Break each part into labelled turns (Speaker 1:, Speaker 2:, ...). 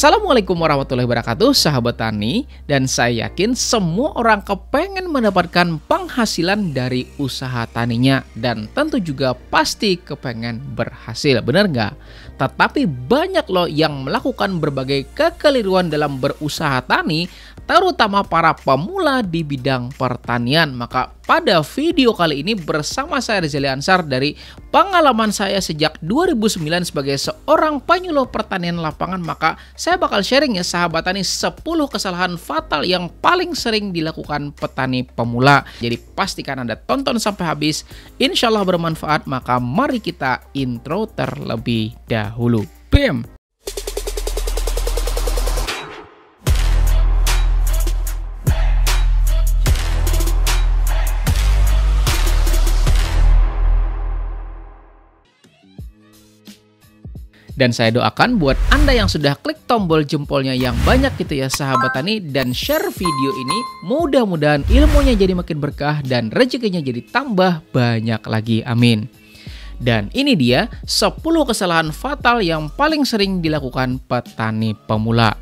Speaker 1: Assalamualaikum warahmatullahi wabarakatuh, sahabat tani, dan saya yakin semua orang kepengen mendapatkan penghasilan dari usaha taninya dan tentu juga pasti kepengen berhasil, bener nggak? Tetapi banyak loh yang melakukan berbagai kekeliruan dalam berusaha tani, terutama para pemula di bidang pertanian. Maka pada video kali ini bersama saya Rizali Ansar dari pengalaman saya sejak 2009 sebagai seorang penyuluh pertanian lapangan, maka saya bakal sharing ya sahabat tani 10 kesalahan fatal yang paling sering dilakukan petani pemula. Jadi pastikan Anda tonton sampai habis, insya Allah bermanfaat. Maka mari kita intro terlebih dahulu. BAM! Dan saya doakan buat Anda yang sudah klik tombol jempolnya yang banyak gitu ya sahabat tani, dan share video ini, mudah-mudahan ilmunya jadi makin berkah dan rezekinya jadi tambah banyak lagi, amin. Dan ini dia 10 kesalahan fatal yang paling sering dilakukan petani pemula.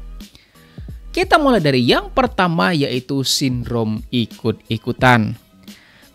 Speaker 1: Kita mulai dari yang pertama, yaitu sindrom ikut-ikutan.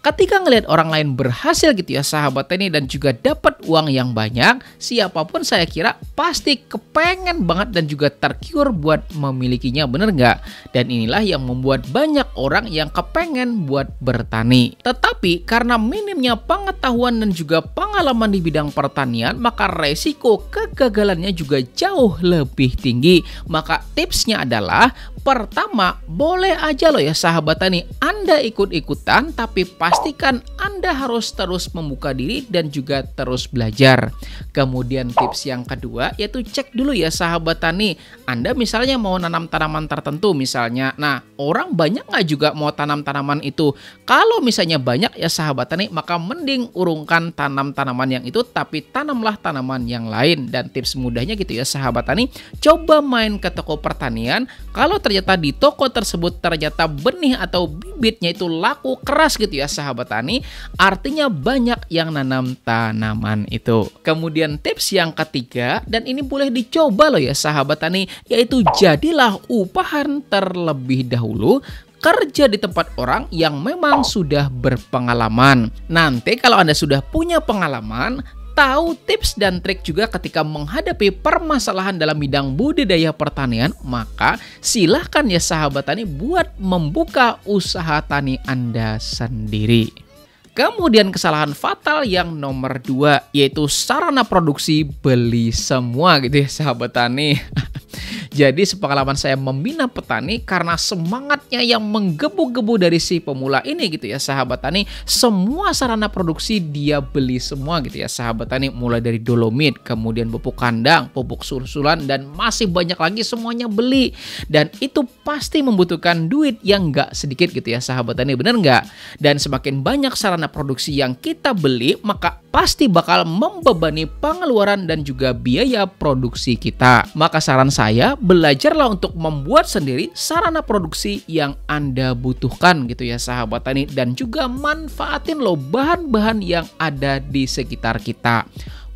Speaker 1: Ketika ngelihat orang lain berhasil gitu ya sahabat tani dan juga dapat uang yang banyak, siapapun saya kira pasti kepengen banget dan juga tergiur buat memilikinya, bener nggak? Dan inilah yang membuat banyak orang yang kepengen buat bertani. Tetapi karena minimnya pengetahuan dan juga pengalaman di bidang pertanian, maka resiko kegagalannya juga jauh lebih tinggi. Maka tipsnya adalah, pertama, boleh aja loh ya sahabat tani Anda ikut-ikutan, tapi pastikan Anda harus terus membuka diri dan juga terus belajar. Kemudian tips yang kedua yaitu cek dulu ya sahabat tani, Anda misalnya mau nanam tanaman tertentu misalnya. Nah, orang banyak nggak juga mau tanam tanaman itu? Kalau misalnya banyak ya sahabat tani, maka mending urungkan tanam tanaman yang itu, tapi tanamlah tanaman yang lain. Dan tips mudahnya gitu ya sahabat tani, coba main ke toko pertanian. Kalau ternyata di toko tersebut ternyata benih atau bibitnya itu laku keras gitu ya sahabat tani, artinya banyak yang nanam tanaman itu. Kemudian tips yang ketiga, dan ini boleh dicoba loh ya sahabat tani, yaitu jadilah upahan terlebih dahulu, kerja di tempat orang yang memang sudah berpengalaman. Nanti kalau Anda sudah punya pengalaman, tahu tips dan trik juga ketika menghadapi permasalahan dalam bidang budidaya pertanian, maka silahkan ya sahabat tani buat membuka usaha tani Anda sendiri. Kemudian kesalahan fatal yang nomor 2, yaitu sarana produksi beli semua gitu ya sahabat tani. Jadi sepengalaman saya membina petani, karena semangatnya yang menggebu-gebu dari si pemula ini gitu ya sahabat tani, semua sarana produksi dia beli semua gitu ya sahabat tani, mulai dari dolomit, kemudian pupuk kandang, pupuk susulan, dan masih banyak lagi semuanya beli. Dan itu pasti membutuhkan duit yang nggak sedikit gitu ya sahabat tani, bener nggak? Dan semakin banyak sarana produksi yang kita beli, maka pasti bakal membebani pengeluaran dan juga biaya produksi kita. Maka saran saya, belajarlah untuk membuat sendiri sarana produksi yang Anda butuhkan gitu ya sahabat tani, dan juga manfaatin loh bahan-bahan yang ada di sekitar kita.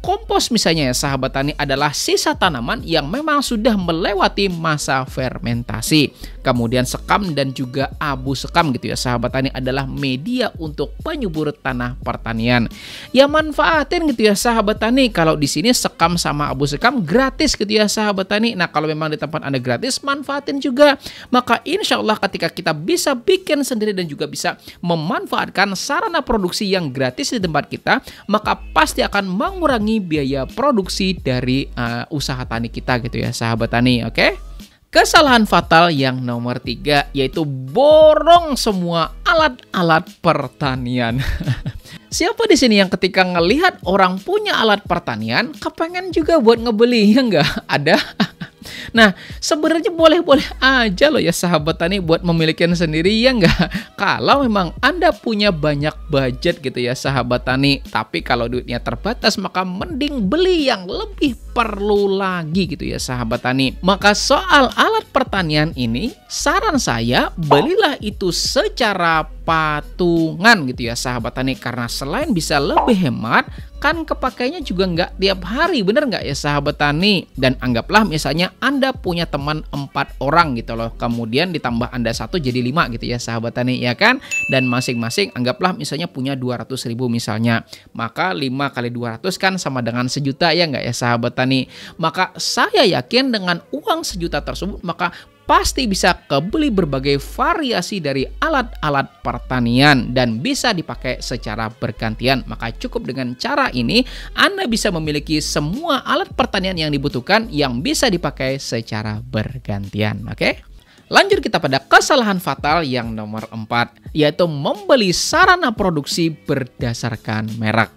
Speaker 1: Kompos misalnya ya sahabat tani adalah sisa tanaman yang memang sudah melewati masa fermentasi. Kemudian sekam dan juga abu sekam gitu ya sahabat tani adalah media untuk penyubur tanah pertanian. Ya manfaatin gitu ya sahabat tani. Kalau di sini sekam sama abu sekam gratis gitu ya sahabat tani. Nah, kalau memang di tempat Anda gratis, manfaatin juga. Maka insya Allah ketika kita bisa bikin sendiri dan juga bisa memanfaatkan sarana produksi yang gratis di tempat kita, maka pasti akan mengurangi biaya produksi dari usaha tani kita gitu ya sahabat tani, oke? Kesalahan fatal yang nomor 3, yaitu borong semua alat-alat pertanian. Siapa di sini yang ketika ngelihat orang punya alat pertanian kepengen juga buat ngebeli, ya enggak? Ada? Nah, sebenarnya boleh-boleh aja loh ya sahabat tani buat memiliki sendiri, ya enggak? Kalau memang Anda punya banyak budget gitu ya sahabat tani. Tapi kalau duitnya terbatas, maka mending beli yang lebih perlu lagi gitu ya sahabat tani. Maka soal alat pertanian ini, saran saya belilah itu secara patungan gitu ya sahabat tani. Karena selain bisa lebih hemat, kan kepakainya juga nggak tiap hari, bener nggak ya sahabat tani? Dan anggaplah misalnya Anda punya teman 4 orang gitu loh, kemudian ditambah Anda 1 jadi 5 gitu ya sahabat tani, ya kan? Dan masing-masing anggaplah misalnya punya 200.000 misalnya, maka 5 kali 200 kan sama dengan 1 juta ya nggak ya sahabat tani? Maka saya yakin dengan uang 1 juta tersebut maka pasti bisa kebeli berbagai variasi dari alat-alat pertanian dan bisa dipakai secara bergantian. Maka cukup dengan cara ini Anda bisa memiliki semua alat pertanian yang dibutuhkan yang bisa dipakai secara bergantian. Oke? Lanjut kita pada kesalahan fatal yang nomor 4, yaitu membeli sarana produksi berdasarkan merek.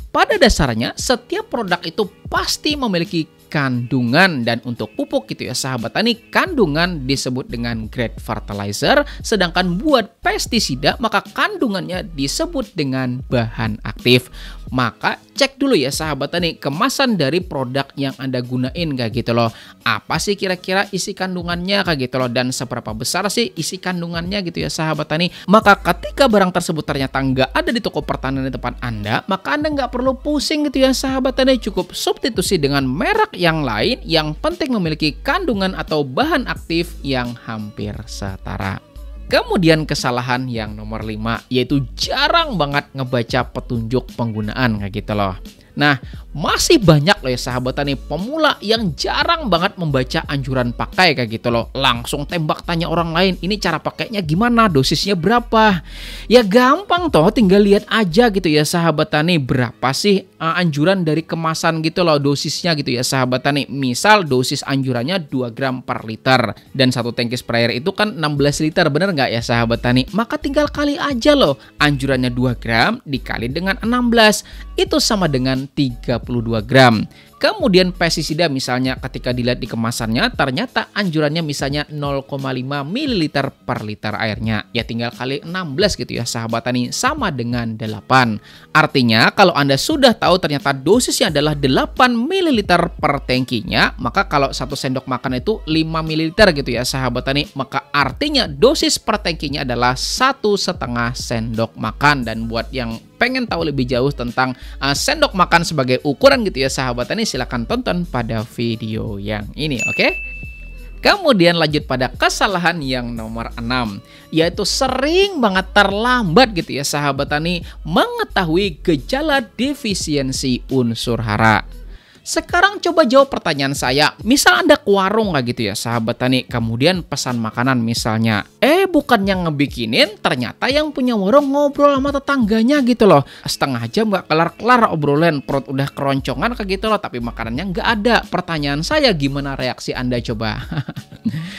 Speaker 1: Pada dasarnya setiap produk itu pasti memiliki kandungan, dan untuk pupuk gitu ya sahabat tani, kandungan disebut dengan grade fertilizer, sedangkan buat pestisida maka kandungannya disebut dengan bahan aktif. Maka cek dulu ya sahabat tani kemasan dari produk yang Anda gunain kayak gitu loh. Apa sih kira-kira isi kandungannya kayak gitu loh, dan seberapa besar sih isi kandungannya gitu ya sahabat tani. Maka ketika barang tersebut ternyata nggak ada di toko pertanian di tempat Anda, maka Anda nggak perlu pusing gitu ya sahabat tani, cukup substitusi dengan merek yang lain yang penting memiliki kandungan atau bahan aktif yang hampir setara. Kemudian kesalahan yang nomor 5, yaitu jarang banget ngebaca petunjuk penggunaan kayak gitu loh. Nah, masih banyak loh ya sahabat tani pemula yang jarang banget membaca anjuran pakai kayak gitu loh. Langsung tembak tanya orang lain, ini cara pakainya gimana, dosisnya berapa. Ya gampang toh, tinggal lihat aja gitu ya sahabat tani, berapa sih anjuran dari kemasan gitu loh, dosisnya gitu ya sahabat tani. Misal dosis anjurannya 2 gram per liter, dan satu tangki sprayer itu kan 16 liter, bener nggak ya sahabat tani? Maka tinggal kali aja loh, anjurannya 2 gram dikali dengan 16, itu sama dengan 32 gram. Kemudian pestisida misalnya ketika dilihat di kemasannya ternyata anjurannya misalnya 0,5 ml per liter airnya. Ya tinggal kali 16 gitu ya sahabat tani, sama dengan 8. Artinya kalau Anda sudah tahu ternyata dosisnya adalah 8 ml per tangkinya, maka kalau 1 sendok makan itu 5 ml gitu ya sahabat tani, maka artinya dosis per tangkinya adalah 1,5 sendok makan. Dan buat yang pengen tahu lebih jauh tentang sendok makan sebagai ukuran gitu ya sahabat tani, silahkan tonton pada video yang ini, oke? Kemudian lanjut pada kesalahan yang nomor 6, yaitu sering banget terlambat gitu ya sahabat tani mengetahui gejala defisiensi unsur hara. Sekarang coba jawab pertanyaan saya. Misal Anda ke warung lah gitu ya sahabat tani, kemudian pesan makanan misalnya. Bukan yang ngebikinin, ternyata yang punya warung ngobrol sama tetangganya gitu loh. Setengah jam gak kelar-kelar obrolan, perut udah keroncongan kayak gitu loh, tapi makanannya nggak ada. Pertanyaan saya, gimana reaksi Anda coba?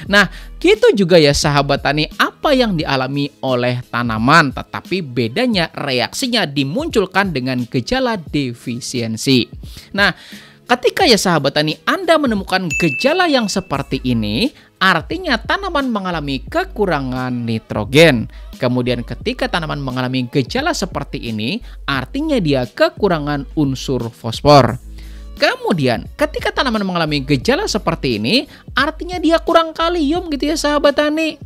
Speaker 1: Nah, gitu juga ya sahabat tani, apa yang dialami oleh tanaman, tetapi bedanya reaksinya dimunculkan dengan gejala defisiensi. Nah, ketika ya sahabat tani Anda menemukan gejala yang seperti ini, artinya tanaman mengalami kekurangan nitrogen. Kemudian ketika tanaman mengalami gejala seperti ini, artinya dia kekurangan unsur fosfor. Kemudian ketika tanaman mengalami gejala seperti ini, artinya dia kurang kalium gitu ya sahabat tani.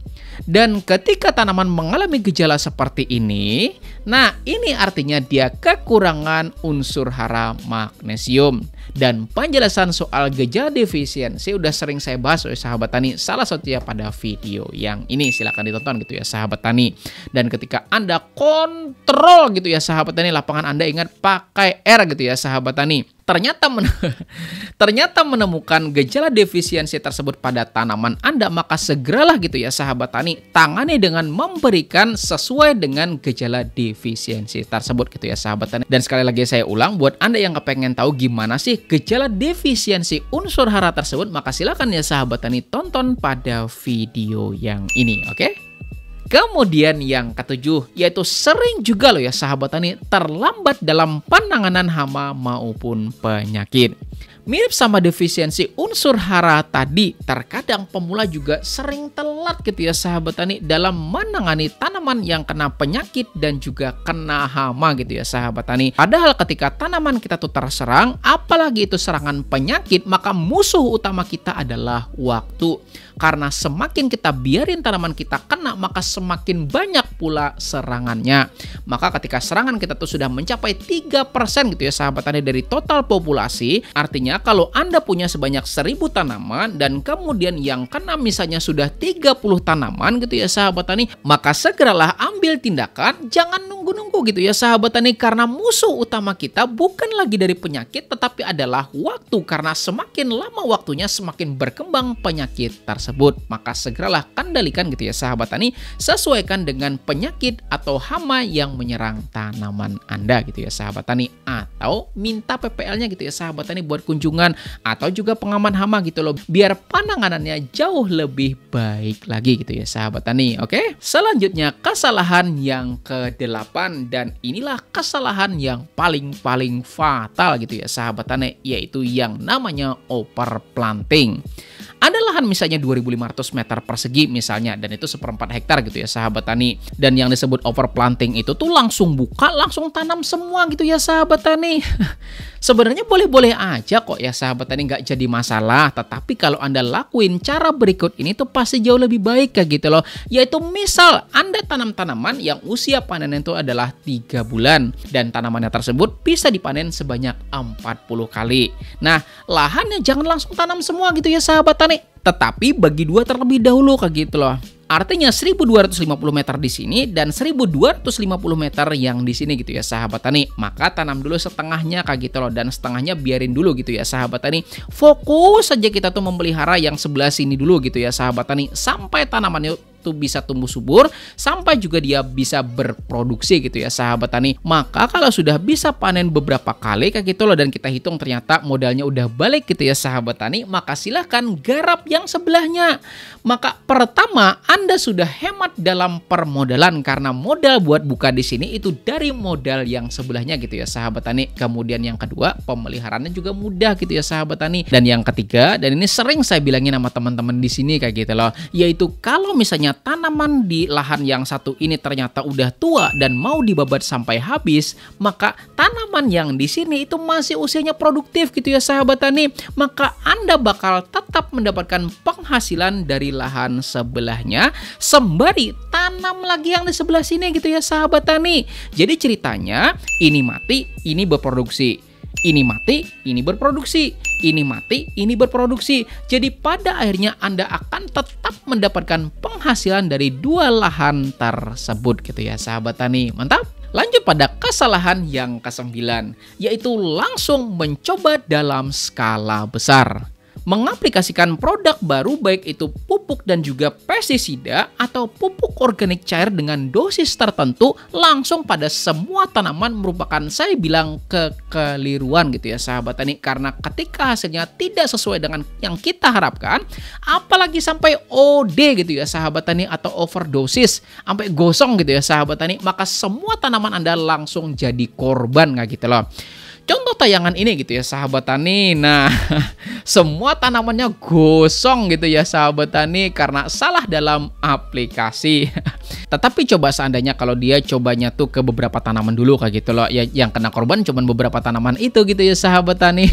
Speaker 1: Dan ketika tanaman mengalami gejala seperti ini, nah ini artinya dia kekurangan unsur hara magnesium. Dan penjelasan soal gejala defisiensi udah sering saya bahas oleh sahabat tani, salah satunya pada video yang ini, silahkan ditonton gitu ya sahabat tani. Dan ketika Anda kontrol gitu ya sahabat tani, lapangan Anda ingat pakai R gitu ya sahabat tani, ternyata menemukan gejala defisiensi tersebut pada tanaman Anda, maka segeralah gitu ya sahabat tani tangani dengan memberikan sesuai dengan gejala defisiensi tersebut gitu ya sahabat tani. Dan sekali lagi saya ulang, buat Anda yang kepengen tahu gimana sih gejala defisiensi unsur hara tersebut, maka silakan ya sahabat tani tonton pada video yang ini, oke? Kemudian yang ketujuh, yaitu sering juga loh ya sahabat tani terlambat dalam penanganan hama maupun penyakit. Mirip sama defisiensi unsur hara tadi, terkadang pemula juga sering telat gitu ya sahabat tani dalam menangani tanaman yang kena penyakit dan juga kena hama gitu ya sahabat tani. Padahal ketika tanaman kita tuh terserang, apalagi itu serangan penyakit, maka musuh utama kita adalah waktu. Karena semakin kita biarin tanaman kita kena, maka semakin banyak pula serangannya. Maka ketika serangan kita tuh sudah mencapai 3% gitu ya sahabat tani dari total populasi, artinya kalau Anda punya sebanyak 1000 tanaman dan kemudian yang kena misalnya sudah 30 tanaman gitu ya sahabat tani, maka segeralah ambil tindakan, jangan nunggu-nunggu gitu ya sahabat tani, karena musuh utama kita bukan lagi dari penyakit tetapi adalah waktu, karena semakin lama waktunya semakin berkembang penyakit tersebut. Maka segeralah kendalikan gitu ya sahabat tani, sesuaikan dengan penyakit atau hama yang menyerang tanaman Anda gitu ya sahabat tani, atau minta PPL-nya gitu ya sahabat tani buat kunjungan atau juga pengaman hama gitu loh, biar penanganannya jauh lebih baik lagi gitu ya sahabat tani. Oke, selanjutnya kesalahan yang ke-8, dan inilah kesalahan yang paling fatal gitu ya sahabat tani, yaitu yang namanya overplanting. Ada lahan misalnya 2.500 meter persegi misalnya, dan itu 1/4 hektar gitu ya sahabat tani. Dan yang disebut overplanting itu tuh langsung buka, langsung tanam semua gitu ya sahabat tani. Sebenarnya boleh-boleh aja kok ya sahabat tani, nggak jadi masalah. Tetapi kalau Anda lakuin cara berikut ini tuh pasti jauh lebih baik kayak gitu loh. Yaitu misal Anda tanam tanaman yang usia panen itu adalah 3 bulan. Dan tanamannya tersebut bisa dipanen sebanyak 40 kali. Nah, lahannya jangan langsung tanam semua gitu ya sahabat tani, tetapi bagi 2 terlebih dahulu kayak gitu loh. Artinya 1.250 meter di sini dan 1.250 meter yang di sini gitu ya sahabat tani. Maka tanam dulu setengahnya kayak gitu loh, dan setengahnya biarin dulu gitu ya sahabat tani. Fokus saja kita tuh memelihara yang sebelah sini dulu gitu ya sahabat tani, sampai tanamannya tuh bisa tumbuh subur, sampai juga dia bisa berproduksi gitu ya sahabat tani. Maka kalau sudah bisa panen beberapa kali kayak gitu loh, dan kita hitung ternyata modalnya udah balik gitu ya sahabat tani, maka silahkan garap yang sebelahnya. Maka pertama, Anda sudah hemat dalam permodalan, karena modal buat buka di sini itu dari modal yang sebelahnya gitu ya sahabat tani. Kemudian yang kedua, pemeliharaannya juga mudah gitu ya sahabat tani. Dan yang ketiga, dan ini sering saya bilangin sama teman-teman di sini kayak gitu loh, yaitu kalau misalnya tanaman di lahan yang satu ini ternyata udah tua dan mau dibabat sampai habis, maka tanaman yang di sini itu masih usianya produktif gitu ya sahabat tani. Maka Anda bakal tetap mendapatkan penghasilan dari lahan sebelahnya, sembari tanam lagi yang di sebelah sini gitu ya sahabat tani. Jadi ceritanya, ini mati, ini berproduksi. Ini mati, ini berproduksi. Ini mati, ini berproduksi. Jadi pada akhirnya Anda akan tetap mendapatkan penghasilan dari 2 lahan tersebut gitu ya sahabat tani. Mantap? Lanjut pada kesalahan yang ke-9, yaitu langsung mencoba dalam skala besar. Mengaplikasikan produk baru, baik itu pupuk dan juga pestisida atau pupuk organik cair dengan dosis tertentu langsung pada semua tanaman, merupakan saya bilang kekeliruan gitu ya sahabat tani. Karena ketika hasilnya tidak sesuai dengan yang kita harapkan, apalagi sampai OD gitu ya sahabat tani, atau overdosis sampai gosong gitu ya sahabat tani, maka semua tanaman Anda langsung jadi korban nggak gitu loh. Contoh tayangan ini gitu ya sahabat tani. Nah, semua tanamannya gosong gitu ya sahabat tani karena salah dalam aplikasi. Tetapi coba seandainya kalau dia cobanya tuh ke beberapa tanaman dulu kayak gitu loh, ya yang kena korban cuman beberapa tanaman itu gitu ya sahabat tani.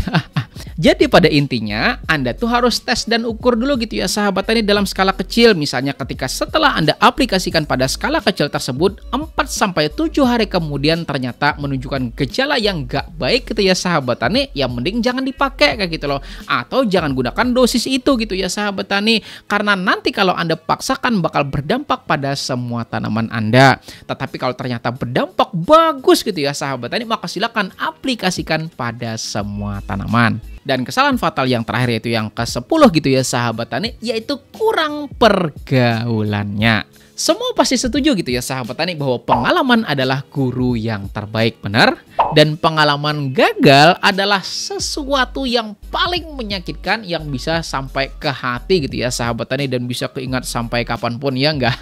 Speaker 1: Jadi pada intinya Anda tuh harus tes dan ukur dulu gitu ya sahabat tani dalam skala kecil. Misalnya ketika setelah Anda aplikasikan pada skala kecil tersebut 4-7 hari kemudian ternyata menunjukkan gejala yang gak baik gitu ya sahabat tani, ya mending jangan dipakai kayak gitu loh. Atau jangan gunakan dosis itu gitu ya sahabat tani, karena nanti kalau Anda paksakan bakal berdampak pada semua tanaman Anda. Tetapi kalau ternyata berdampak bagus gitu ya sahabat tani, maka silakan aplikasikan pada semua tanaman. Dan kesalahan fatal yang terakhir yaitu yang ke-10 gitu ya sahabat tani, yaitu kurang pergaulannya. Semua pasti setuju gitu ya sahabat tani bahwa pengalaman adalah guru yang terbaik, benar? Dan pengalaman gagal adalah sesuatu yang paling menyakitkan yang bisa sampai ke hati gitu ya sahabat tani, dan bisa keingat sampai kapanpun, ya enggak?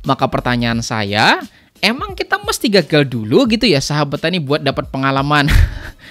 Speaker 1: Maka pertanyaan saya, emang kita mesti gagal dulu gitu ya sahabat tani buat dapat pengalaman?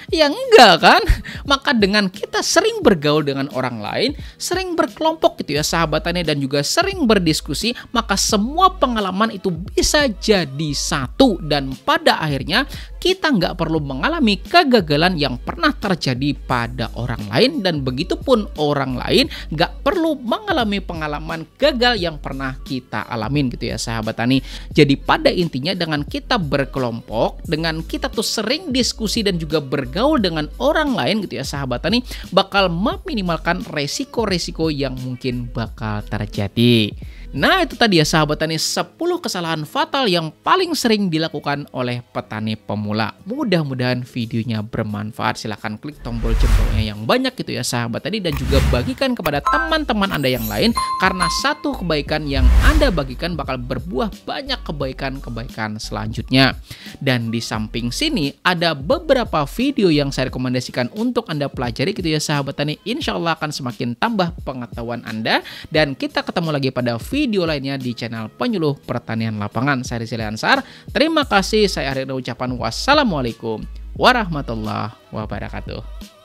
Speaker 1: Ya enggak kan? Maka dengan kita sering bergaul dengan orang lain, sering berkelompok gitu ya sahabat tani, dan juga sering berdiskusi, maka semua pengalaman itu bisa jadi satu. Dan pada akhirnya kita nggak perlu mengalami kegagalan yang pernah terjadi pada orang lain, dan begitupun orang lain nggak perlu mengalami pengalaman gagal yang pernah kita alamin gitu ya sahabat tani. Jadi pada intinya dengan kita berkelompok, dengan kita tuh sering diskusi dan juga bergaul dengan orang lain gitu ya sahabat tani, bakal meminimalkan resiko-resiko yang mungkin bakal terjadi. Nah itu tadi ya sahabat tani, 10 kesalahan fatal yang paling sering dilakukan oleh petani pemula. Mudah-mudahan videonya bermanfaat. Silahkan klik tombol jempolnya yang banyak gitu ya sahabat tani, dan juga bagikan kepada teman-teman Anda yang lain, karena satu kebaikan yang Anda bagikan bakal berbuah banyak kebaikan-kebaikan selanjutnya. Dan di samping sini ada beberapa video yang saya rekomendasikan untuk Anda pelajari gitu ya sahabat tani. Insya Allah akan semakin tambah pengetahuan Anda, dan kita ketemu lagi pada video lainnya di channel Penyuluh Pertanian Lapangan. Saya Rizal Ansar. Terima kasih. Saya akhiri ucapan wassalamualaikum warahmatullahi wabarakatuh.